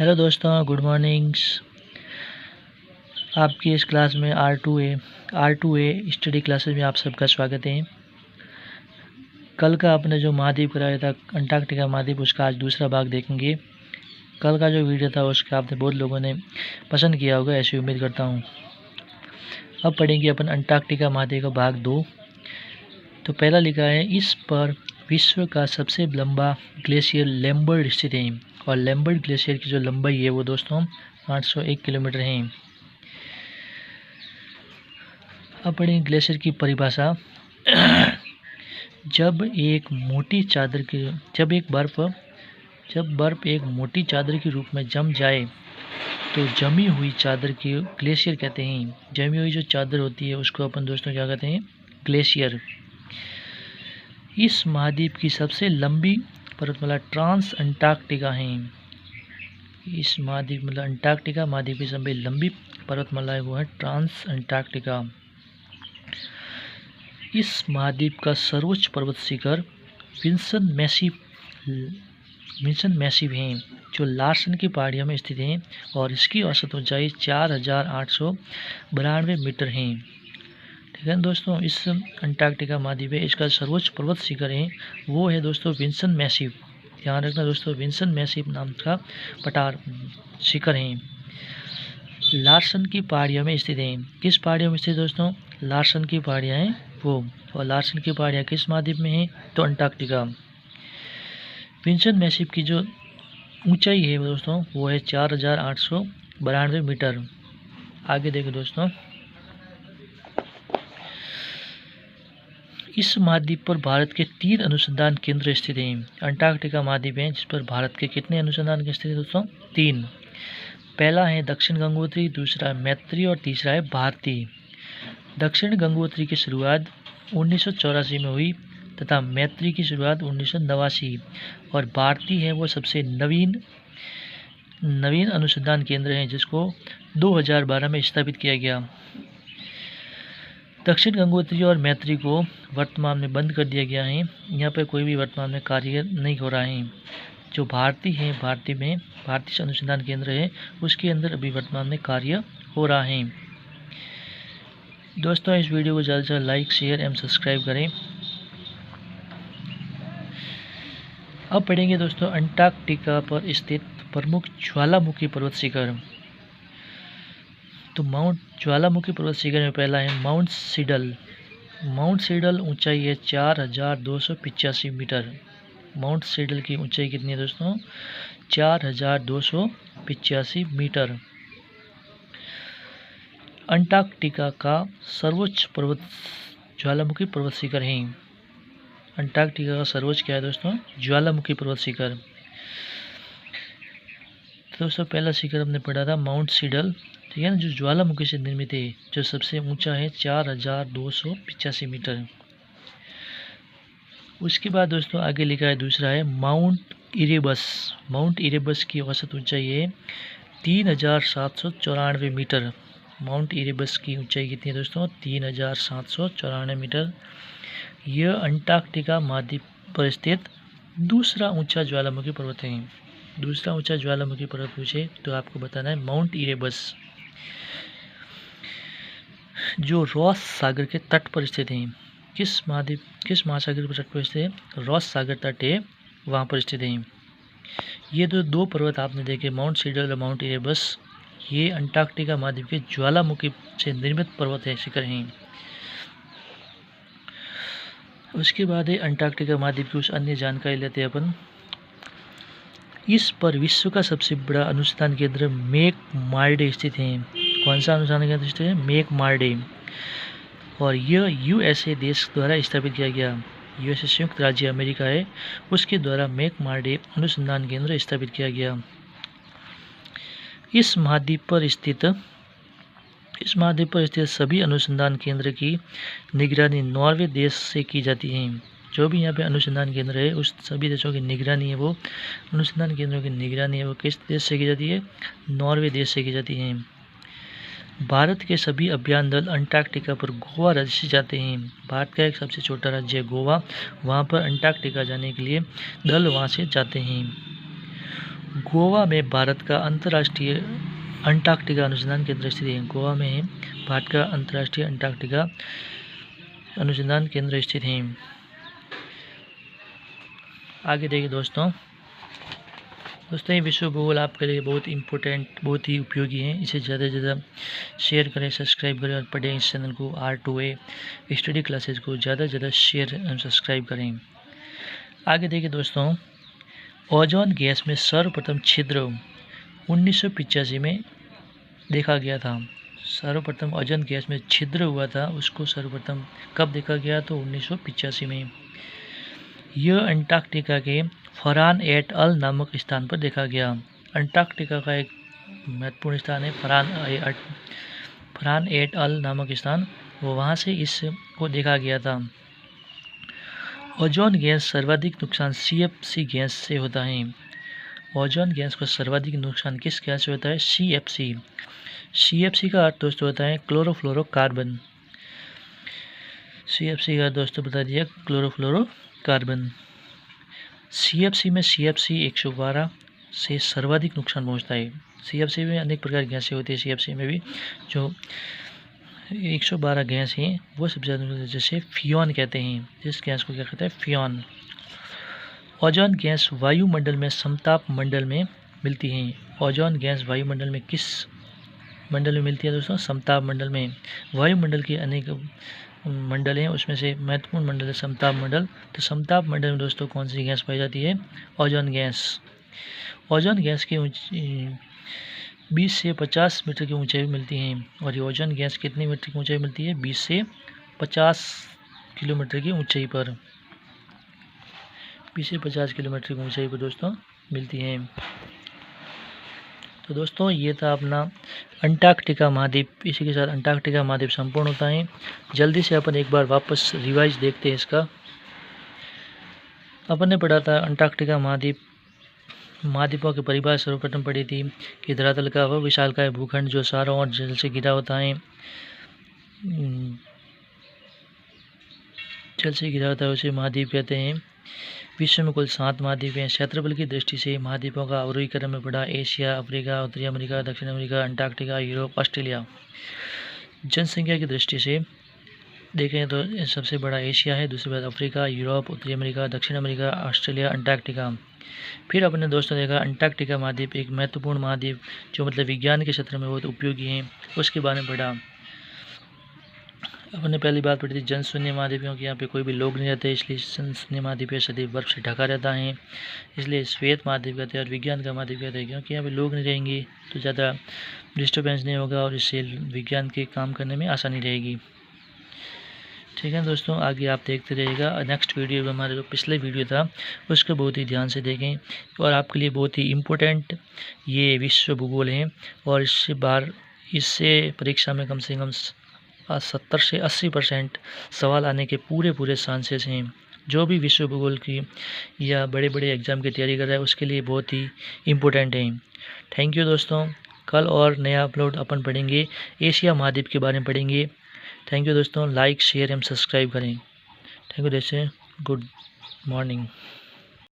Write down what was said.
Hello दोस्तों, good mornings. आपकी इस क्लास में R2A स्टडी क्लासेस में आप सबका स्वागत है। कल का आपने जो महाद्वीप कराया था अंटार्कटिका महाद्वीप, उसका आज दूसरा भाग देखेंगे। कल का जो वीडियो था उसका आपने बहुत लोगों ने पसंद किया होगा, ऐसी उम्मीद करता हूँ। अब पढ़ेंगे अपन अंटार्कटिका महाद्वीप का भाग 2। तो पहला लिखा है, इस पर विश्व का सबसे लंबा ग्लेशियर लैम्बर्ट स्थित है। और लैम्बर्ट ग्लेशियर की जो लंबाई है वो दोस्तों 801 किलोमीटर है। अब पढ़ेंगे ग्लेशियर की परिभाषा। जब बर्फ एक मोटी चादर के रूप में जम जाए तो जमी हुई चादर की ग्लेशियर कहते हैं। जमी हुई जो चादर होती है उसको अपन दोस्तों क्या कहते हैं? ग्लेशियर। इस महाद्वीप की सबसे लंबी पर्वतमाला ट्रांस अंटार्कटिका है। इस महाद्वीप मतलब अंटार्कटिका महाद्वीप की सबसे लंबी पर्वतमाला है वो है ट्रांस अंटार्कटिका। इस महाद्वीप का सर्वोच्च पर्वत शिखर विंसन मैसिव है, जो लार्सन की पहाड़ियों में स्थित है और इसकी औसत ऊंचाई 4892 मीटर है। ठीक है दोस्तों, इस अंटार्कटिका महाद्वीप है, इसका सर्वोच्च पर्वत शिखर है वो है दोस्तों विंसन मैसिव। ध्यान रखना दोस्तों, विंसन मैसिव नाम का पठार शिखर है, लार्सन की पहाड़ियों में स्थित है। किस पहाड़ियों में स्थित दोस्तों? लार्सन की पहाड़ियाँ हैं वो। और लार्सन की पहाड़ियाँ किस महाद्वीप में है? तो अंटार्कटिका। विंसन मैसिव की जो ऊंचाई है दोस्तों वो है 4892 मीटर। आगे देखो दोस्तों, इस महाद्वीप पर भारत के 3 अनुसंधान केंद्र स्थित हैं। अंटार्कटिका महाद्वीप है जिस पर भारत के कितने अनुसंधान केंद्र स्थित है दोस्तों? 3। पहला है दक्षिण गंगोत्री, दूसरा है मैत्री और तीसरा है भारती। दक्षिण गंगोत्री की शुरुआत 1984 में हुई तथा मैत्री की शुरुआत 1989। और भारती है वो सबसे नवीन अनुसंधान केंद्र है जिसको 2012 में स्थापित किया गया। दक्षिण गंगोत्री और मैत्री को वर्तमान में बंद कर दिया गया है, यहाँ पर कोई भी वर्तमान में कार्य नहीं हो रहा है। जो भारती है, भारतीय अनुसंधान केंद्र है उसके अंदर अभी वर्तमान में कार्य हो रहा है। दोस्तों, इस वीडियो को ज़्यादा से ज़्यादा लाइक, शेयर एवं सब्सक्राइब करें। अब पढ़ेंगे दोस्तों अंटार्कटिका पर स्थित प्रमुख ज्वालामुखी पर्वत शिखर। तो ज्वालामुखी पर्वत शिखर में पहला है माउंट सिडल। माउंट सिडल ऊंचाई है 4285 मीटर। माउंट सिडल की ऊंचाई कितनी है दोस्तों? 4285 मीटर। अंटार्कटिका का सर्वोच्च ज्वालामुखी पर्वत शिखर है। अंटार्कटिका का सर्वोच्च क्या है दोस्तों? ज्वालामुखी पर्वत शिखर। तो दोस्तों पहला शिखर हमने पढ़ा था माउंट सिडल, ठीक है ना, जो ज्वालामुखी से निर्मित है, जो सबसे ऊंचा है 4285 मीटर। उसके बाद दोस्तों आगे लिखा है दूसरा है माउंट इरेबस। माउंट इरेबस की औसत ऊंचाई है 3794 मीटर। माउंट इरेबस की ऊंचाई कितनी है दोस्तों? 3794 मीटर। यह अंटार्कटिका महाद्वीप पर स्थित दूसरा ऊंचा ज्वालामुखी पर्वत है। दूसरा ऊंचा ज्वालामुखी पर्वत पूछे तो आपको बताना है माउंट इरेबस, जो रॉस सागर के तट पर स्थित है। किस महासागर पर तट पर स्थित है? रॉस सागर तट है, वहाँ पर स्थित है। ये दो पर्वत आपने देखे, माउंट सिडल और माउंट इरेबस, ये अंटार्कटिका महाद्वीप के ज्वालामुखी से निर्मित पर्वत है, शिखर हैं। उसके बाद है अंटार्कटिका महाद्वीप की कुछ अन्य जानकारी लेते हैं अपन। इस पर विश्व का सबसे बड़ा अनुसंधान केंद्र मैकमार्डे स्थित है। कौन सा अनुसंधान केंद्र स्थित है? मैकमार्डे। और यह यूएसए देश द्वारा स्थापित किया गया। यूएसए संयुक्त राज्य अमेरिका है, उसके द्वारा मैकमार्डे अनुसंधान केंद्र स्थापित किया गया। इस महाद्वीप पर स्थित सभी अनुसंधान केंद्र की निगरानी नॉर्वे देश से की जाती है। जो भी यहाँ पे अनुसंधान केंद्र है उस सभी देशों की निगरानी है वो, अनुसंधान केंद्रों की निगरानी है वो किस देश से की जाती है? नॉर्वे देश से की जाती है। भारत के सभी अभियान दल अंटार्कटिका पर गोवा राज्य से जाते हैं। भारत का एक सबसे छोटा राज्य है गोवा, वहाँ पर अंटार्कटिका जाने के लिए दल वहाँ से जाते हैं। गोवा में भारत का अंतर्राष्ट्रीय अंटार्कटिका अनुसंधान केंद्र स्थित है। गोवा में है भारत का अंतर्राष्ट्रीय अंटार्कटिका अनुसंधान केंद्र स्थित है। आगे देखिए दोस्तों ये विश्व भूगोल आपके लिए बहुत इम्पोर्टेंट, बहुत ही उपयोगी है। इसे ज़्यादा से ज़्यादा शेयर करें, सब्सक्राइब करें और पढ़ें इस चैनल को। R2A स्टडी क्लासेस को ज़्यादा से ज़्यादा शेयर एंड सब्सक्राइब करें। आगे देखिए दोस्तों, ओजोन गैस में सर्वप्रथम छिद्र 1985 में देखा गया था। सर्वप्रथम ओजोन गैस में छिद्र हुआ था, उसको सर्वप्रथम कब देखा गया? तो 1985 में। यह अंटार्कटिका के फरहान एट अल नामक स्थान पर देखा गया। अंटार्कटिका का एक महत्वपूर्ण स्थान है फरहान एट अल नामक स्थान, वो वहाँ से इसको देखा गया था। ओजोन गैस सर्वाधिक नुकसान CFC गैस से होता है। ओजोन गैस का सर्वाधिक नुकसान किस गैस से होता है? CFC। CFC का अर्थ दोस्तों होता है क्लोरोफ्लोरोकार्बन। CFC का दोस्तों बता दिया क्लोरोफ्लोरोकार्बन। CFC में CFC 112 से सर्वाधिक नुकसान पहुंचता है। CFC में अनेक प्रकार की गैसें होती है। CFC में भी जो 112 गैस हैं वो सबसे ज़्यादा, जैसे फियोन कहते हैं, जिस गैस को क्या कहते हैं? फियोन। ओजोन गैस वायुमंडल में समताप मंडल में मिलती है। ओजोन गैस वायुमंडल में किस मंडल में मिलती है दोस्तों? समताप मंडल में। वायुमंडल के अनेक मंडल हैं, उसमें से महत्वपूर्ण मंडल है समताप मंडल। तो समताप मंडल में दोस्तों कौन सी गैस पाई जाती है? Ozone gas. ओजोन गैस की 20 से 50 मीटर की ऊंचाई मिलती है। और ये ओजोन गैस कितनी मीटर की ऊंचाई मिलती है? 20 से 50 किलोमीटर की ऊंचाई पर। 20 से 50 किलोमीटर की ऊंचाई पर दोस्तों मिलती है। तो दोस्तों ये था अपना अंटार्कटिका महाद्वीप। इसी के साथ अंटार्कटिका महाद्वीप संपूर्ण होता है। जल्दी से अपन एक बार वापस रिवाइज देखते हैं इसका। अपन ने पढ़ा था अंटार्कटिका महाद्वीप, महाद्वीपों की परिभाषा सर्वप्रथम पढ़ी थी कि धरातल का वह विशालकाय भूखंड जो चारों ओर जल से घिरा होता है, जल से घिरा होता है, उसे महाद्वीप कहते हैं। विश्व में कुल 7 महाद्वीप हैं। क्षेत्रफल की दृष्टि से महाद्वीपों का अवरोही क्रम में पड़ा एशिया, अफ्रीका, उत्तरी अमेरिका, दक्षिण अमेरिका, अंटार्कटिका, यूरोप, ऑस्ट्रेलिया। जनसंख्या की दृष्टि से देखें तो सबसे बड़ा एशिया है, दूसरे बाद अफ्रीका, यूरोप, उत्तरी अमेरिका, दक्षिण अमेरिका, ऑस्ट्रेलिया, अंटार्कटिका। फिर अपने दोस्तों देखा अंटार्कटिका महाद्वीप एक महत्वपूर्ण महाद्वीप जो मतलब विज्ञान के क्षेत्र में बहुत उपयोगी है, उसके बारे में पढ़ा। अपने पहली बात पढ़ी थी जनशून्य महाद्वीप, क्योंकि यहाँ पे कोई भी लोग नहीं रहते, इसलिए जनशून्य महाद्वीप सदैव बर्फ से ढका रहता है, इसलिए श्वेत महाद्वीप कहते हैं। और विज्ञान का महाद्वीप कहते हैं क्योंकि यहाँ पे लोग नहीं रहेंगे तो ज़्यादा डिस्टर्बेंस नहीं होगा और इससे विज्ञान के काम करने में आसानी रहेगी। ठीक है दोस्तों, आगे आप देखते रहिएगा। नेक्स्ट वीडियो में हमारा जो पिछले वीडियो था उसको बहुत ही ध्यान से देखें, और आपके लिए बहुत ही इम्पोर्टेंट ये विश्व भूगोल है। और इससे परीक्षा में कम से कम 70 से 80% सवाल आने के पूरे चांसेस हैं। जो भी विश्व भूगोल की या बड़े बड़े एग्ज़ाम की तैयारी कर रहा है उसके लिए बहुत ही इम्पोर्टेंट है। थैंक यू दोस्तों। कल और नया अपलोड अपन पढ़ेंगे, एशिया महाद्वीप के बारे में पढ़ेंगे। थैंक यू दोस्तों। लाइक, शेयर एंड सब्सक्राइब करें। थैंक यू दोस्तों। Good morning.